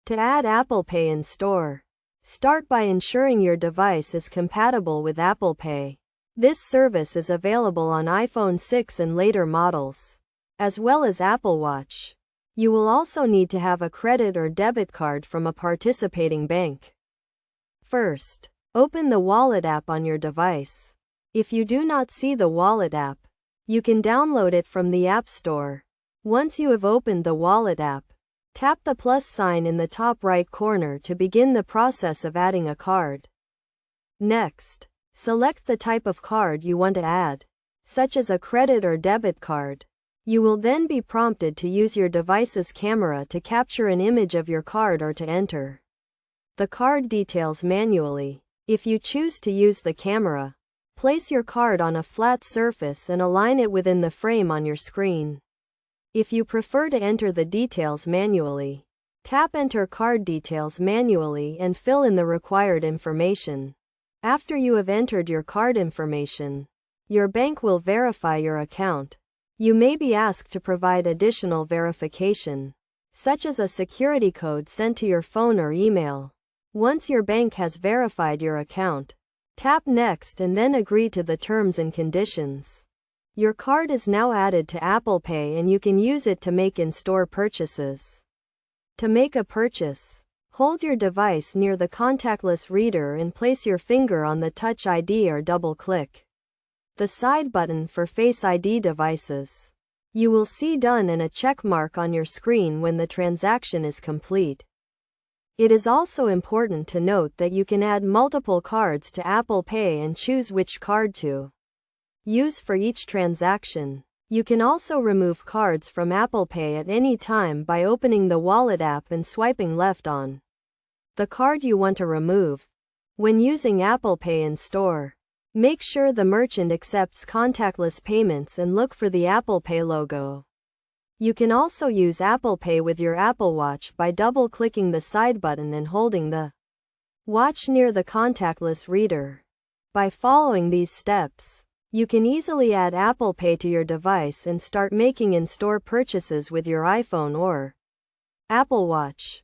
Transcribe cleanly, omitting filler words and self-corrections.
To add Apple Pay in store, start by ensuring your device is compatible with Apple Pay. This service is available on iPhone 6 and later models, as well as Apple Watch. You will also need to have a credit or debit card from a participating bank. First, open the Wallet app on your device. If you do not see the Wallet app, you can download it from the App Store. Once you have opened the Wallet app, tap the plus sign in the top right corner to begin the process of adding a card. Next, select the type of card you want to add, such as a credit or debit card. You will then be prompted to use your device's camera to capture an image of your card or to enter the card details manually. If you choose to use the camera, place your card on a flat surface and align it within the frame on your screen. If you prefer to enter the details manually, tap Enter Card Details manually and fill in the required information. After you have entered your card information, your bank will verify your account. You may be asked to provide additional verification, such as a security code sent to your phone or email. Once your bank has verified your account, tap Next and then agree to the terms and conditions. Your card is now added to Apple Pay and you can use it to make in-store purchases. To make a purchase, hold your device near the contactless reader and place your finger on the Touch ID or double-click the side button for Face ID devices. You will see Done and a check mark on your screen when the transaction is complete. It is also important to note that you can add multiple cards to Apple Pay and choose which card to use for each transaction. You can also remove cards from Apple Pay at any time by opening the Wallet app and swiping left on the card you want to remove. When using Apple Pay in store, make sure the merchant accepts contactless payments and look for the Apple Pay logo. You can also use Apple Pay with your Apple Watch by double-clicking the side button and holding the watch near the contactless reader. By following these steps, you can easily add Apple Pay to your device and start making in-store purchases with your iPhone or Apple Watch.